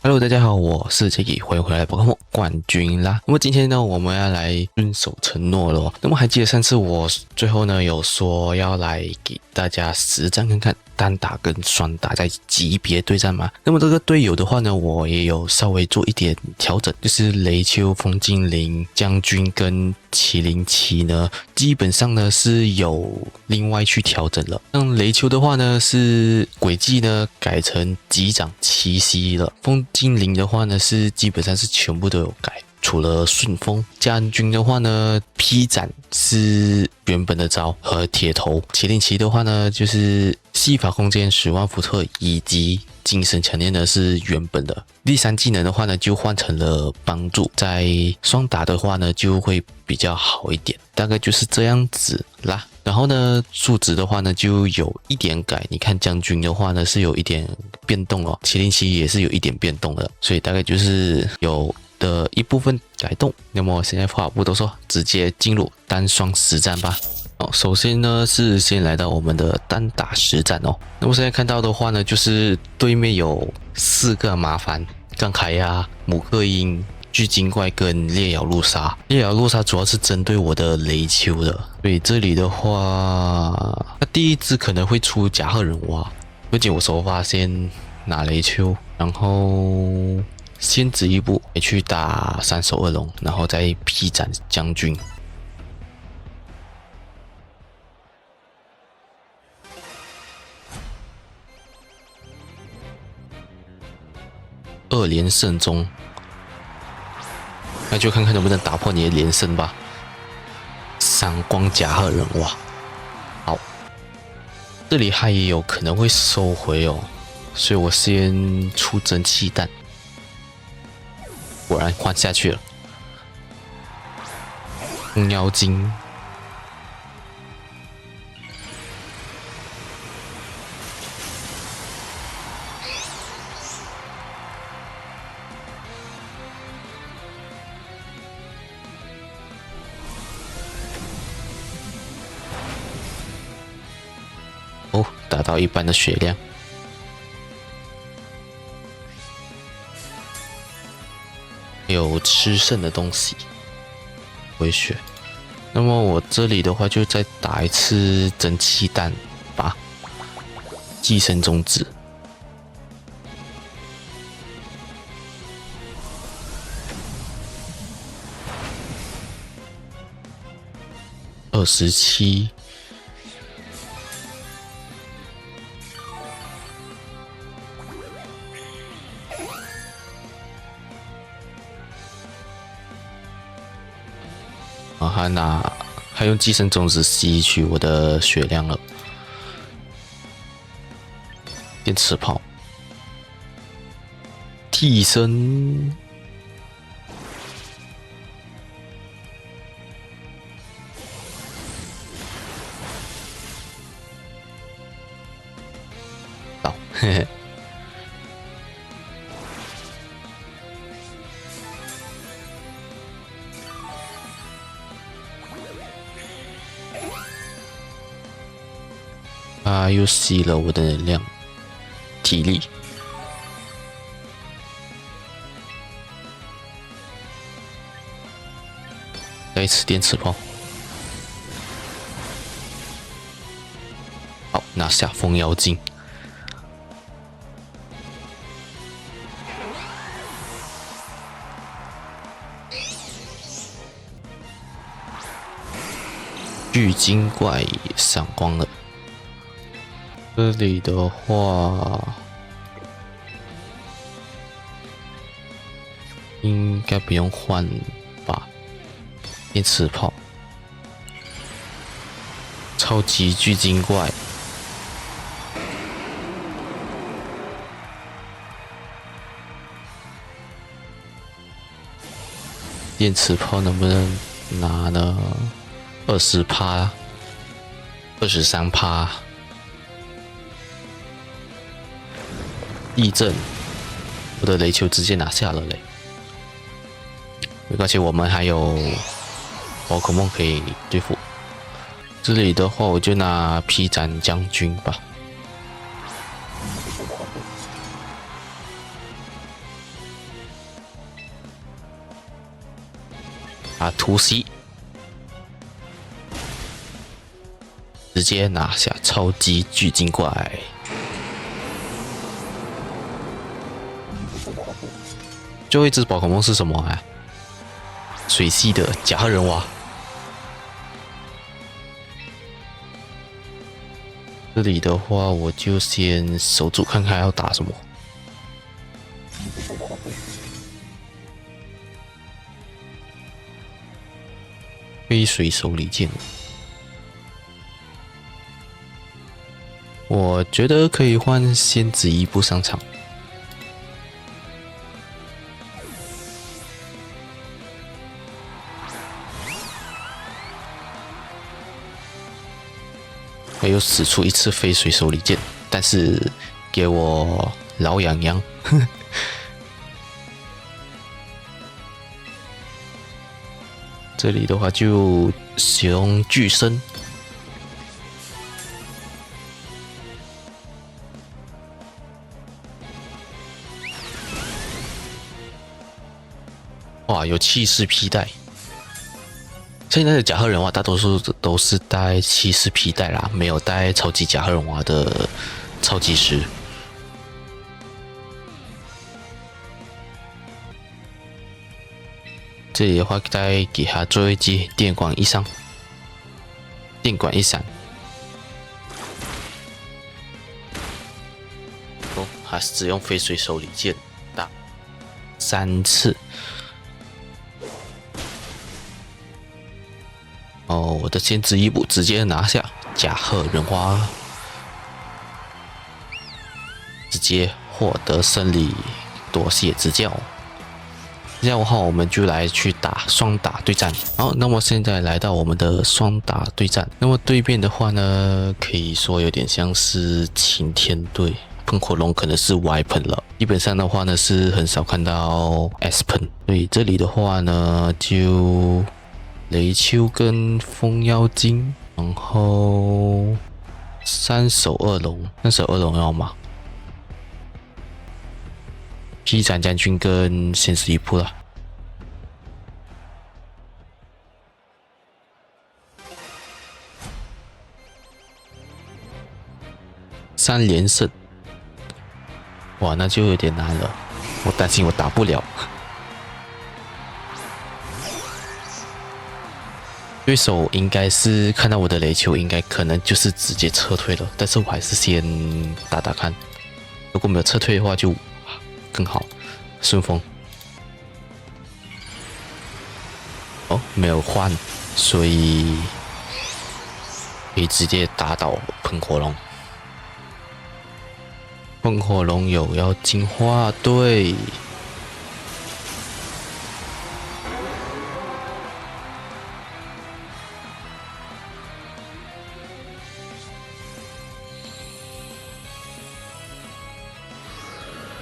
Hello，大家好，我是 Jacky，歡迎回來寶可夢冠軍啦。那麼今天呢，我們要來遵守承諾了。那麼還記得上次我最後呢有說要來給大家實戰看看單打跟雙打在級別對戰嗎？那麼這個隊友的話呢，我也有稍微做一點調整，就是雷丘、風精靈、將軍跟麒麟旗呢，基本上呢是有另外去調整了。像雷丘的話呢，是軌跡呢改成擊掌奇襲了。風精靈的話呢，是基本上是全部都有改，除了順風。將軍的話呢，劈斬是原本的招和鐵頭。麒麟旗的話呢，就是戲法空間、10萬伏特以及精神強烈呢是原本的。第3技能的話呢，就換成了幫助。在雙打的話呢，就會比較好一點，大概就是這樣子啦。然後呢，数值的話呢，就有一點改。你看将軍的話呢，是有一点变動哦，麒麟旗也是有一點变動的，所以大概就是有的一部分改动。那麼現在話不多說，直接進入單雙實戰吧。首先呢是先來到我們的單打實戰哦。那麼現在看到的話呢，就是对面有4個麻煩，剛凱呀、姆克因、巨精怪跟烈咬陸鯊。烈咬陸鯊主要是針對我的雷丘的，所以這裡的話，那第一隻可能會出甲賀忍蛙。不僅我首發先拿雷丘，然後先指一步去打3手惡龍，然後再劈斬將軍。2連勝中，那就看看能不能打破你的連勝吧。閃光甲賀忍蛙，好，這裡他也有可能會收回哦，所以我先出蒸汽彈，果然換下去了。紅妖精。哦，达到一半的血量，有吃剩的東西，回血。那麼我這裡的話，就再打一次蒸汽彈吧，寄生種子。27。还用寄生种子吸取我的血量了。電磁炮，替身，好，嘿嘿。他又吸了我的能量、体力，再一次電磁炮，好，拿下風妖精。巨精怪也闪光了。這裡的話，應該不用換吧？電磁炮，超級巨精怪，電磁炮能不能拿呢？20%、23%。地震，我的雷丘直接拿下了嘞，没關係，我們還有寶可夢可以對付。這裡的話，我就拿劈斬將軍吧。啊，突襲，直接拿下超級巨鯨怪。最後一隻寶可夢是什麼啊？水系的甲賀忍蛙。這裡的話，我就先守住看看要打什麼。飛水手裡劍，我覺得可以換仙子伊布上場。還有使出一次飛水手裡劍，但是給我老癢癢。這裡的話就使用巨聲，哇，有氣勢皮帶。現在的甲賀忍蛙大多數都是帶氣勢皮帶啦，沒有帶超級甲賀忍蛙的超級石。這裡的話，再給他最後一擊電光一閃，電管一閃。哦，還使用飛水手裡劍打3次。哦，我的仙子伊布直接拿下甲賀忍蛙，直接獲得勝利，多謝指教。這樣的話，我們就來去打雙打對戰。好，那麼現在來到我們的雙打對戰。那麼對面的話呢，可以說有點像是擎天隊，喷火龍可能是 Y 噴了。基本上的話呢，是很少看到 S 噴。所以這裡的話呢，就雷丘跟風妖精，然後三手二龍要嗎？劈斩将軍跟仙子伊布了，3連勝，哇，那就有點難了，我擔心我打不了。對手應該是看到我的雷丘，應該可能就是直接撤退了，但是我還是先打打看，如果沒有撤退的話就更好，順風。哦，沒有換，所以可以直接打倒噴火龍。噴火龍有要進化，對。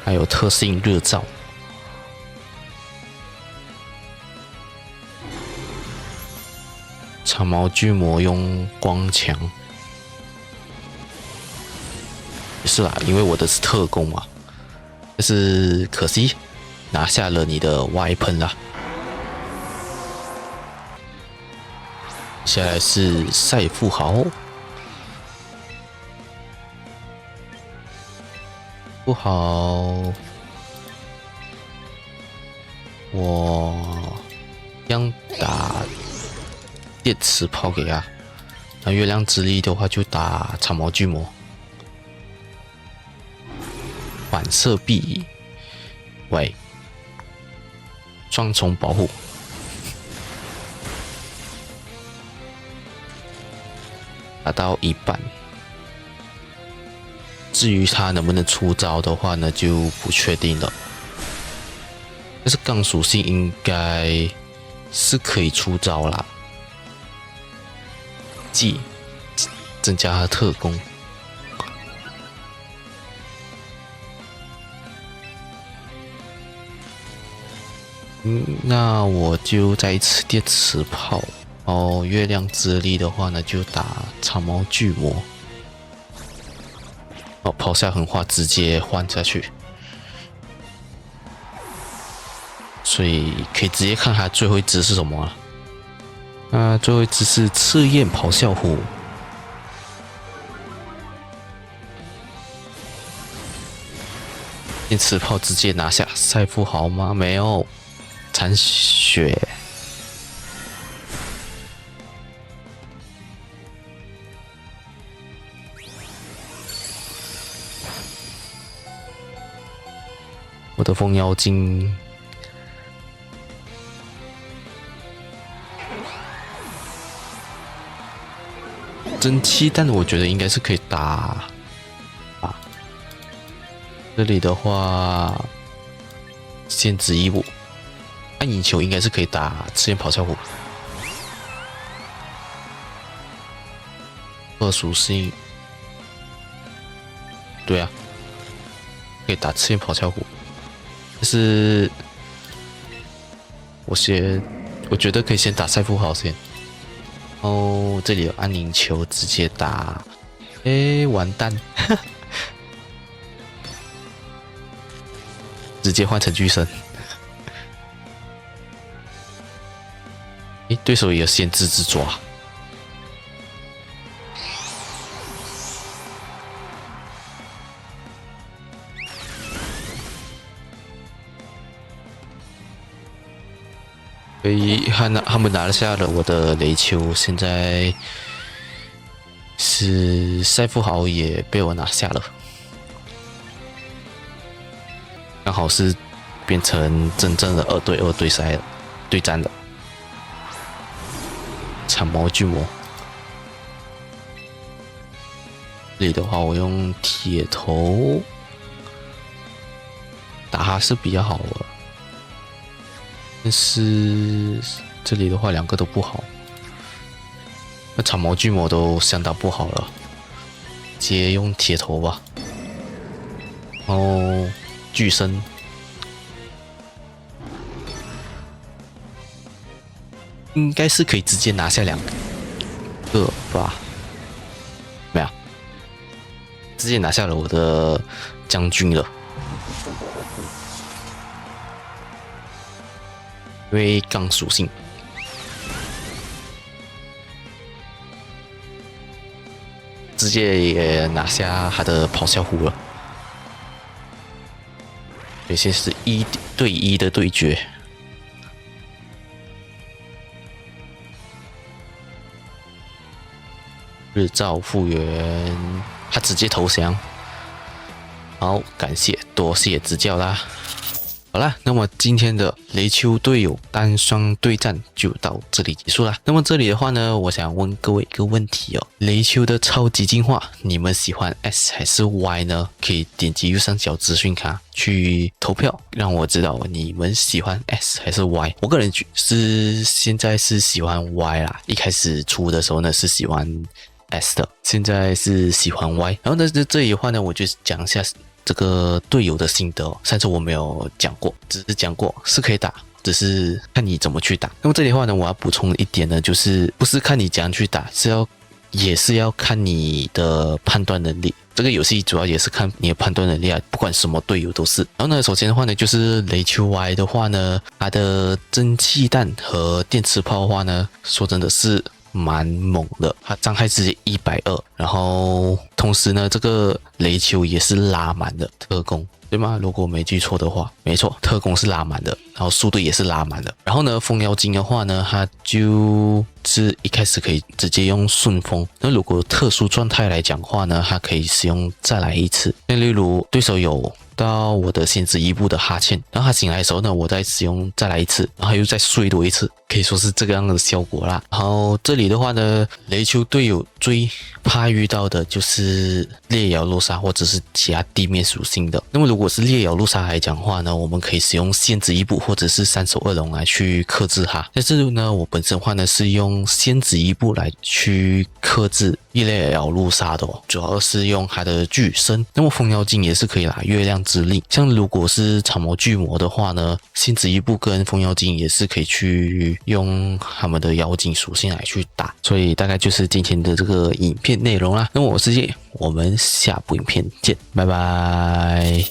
还有特性熱照，長毛巨魔用光牆，是啦，因為我的是特攻嘛，但是可惜拿下了你的 Y 噴啦。接下來是賽富豪。不好，我想打电磁炮給他。那月亮之力的話，就打長毛巨魔，反射壁，喂，雙重保護，打到一半。至於他能不能出招的話呢，就不確定了。但是槓屬性應該是可以出招啦，即增加他特攻。那我就再一次電磁炮。哦，月亮之力的話呢，就打長毛巨魔。哦，拋下狠話直接換下去，所以可以直接看他最後一隻是什麼了。最後一隻是赤焰咆哮虎。電磁炮直接拿下賽富豪嗎？沒有，殘血。我的風妖精，蒸汽弹我覺得應該是可以打。這裡的話，限制一步，暗影球應該是可以打赤焰咆哮虎。二屬性，对啊，可以打赤焰咆哮虎。但是，我覺得可以先打赛富豪先。哦，這裡有暗影球，直接打，完蛋。直接換成巨神，對手也有限制之爪，所以他們拿下了我的雷丘，現在是赛富豪也被我拿下了。剛好是變成真正的2對2对戰了。長毛巨魔，這裡的話我用鐵頭打他是比較好的，但是這裡的話2個都不好，那長毛巨魔都相當不好了，直接用鐵頭吧。然後巨身，應該是可以直接拿下2個吧？沒有，直接拿下了我的將軍了，因為鋼屬性，直接也拿下他的咆哮虎了。有些是1對1的對決，日照復原，他直接投降。好，感謝，多謝指教啦。好啦，那麼今天的雷丘隊友單雙對戰就到這裡結束啦。那麼這裡的話呢，我想問各位一個問題哦，雷丘的超級進化，你們喜歡 S 還是 Y 呢？可以點擊右上角資訊卡去投票，讓我知道你們喜歡 S 還是 Y。我個人現在是喜歡 Y 啦，一開始出的時候呢是喜歡 S 的，現在是喜歡 Y。然後呢，這裡的話呢，我就講一下這個隊友的心得哦，上次我沒有講過，只是講過是可以打，只是看你怎麼去打。那麼這裡的話呢，我要補充一點呢，就是不是看你怎樣去打，也是要看你的判斷能力。這個遊戲主要也是看你的判斷能力啊，不管什麼隊友都是。然後呢，首先的話呢，就是雷丘 Y 的話呢，它的蒸汽彈和電磁炮的話呢，說真的是蠻猛的，它傷害直接120，然後同時呢，這個雷丘也是拉滿的特攻，對嗎？如果沒記錯的話，沒錯，特攻是拉滿的，然後速度也是拉滿的。然後呢，風妖精的話呢，它就是一開始可以直接用順風，那如果特殊狀態來講的話呢，它可以使用再來一次。那例如對手有到我的限制1步的哈欠，然后他醒來的時候呢，我再使用再來一次，然後又再睡多一次，可以說是這個樣的效果啦。然後這裡的話呢，雷丘隊友最怕遇到的就是烈咬陸鯊或者是其他地面屬性的。那麼如果是烈咬陸鯊來講的話呢，我們可以使用限制1步或者是3手2龍來去克制它。但是呢，我本身的話呢是用限制1步來去克制烈咬陸鯊的哦，主要是用它的巨身。那麼風妖精也是可以啦，月亮之力。像如果是長毛巨魔的話呢，限制1步跟風妖精也是可以去用他們的妖精屬性來去打。所以大概就是今天的這個影片內容啦。那麼我是葉，我們下部影片見，拜拜。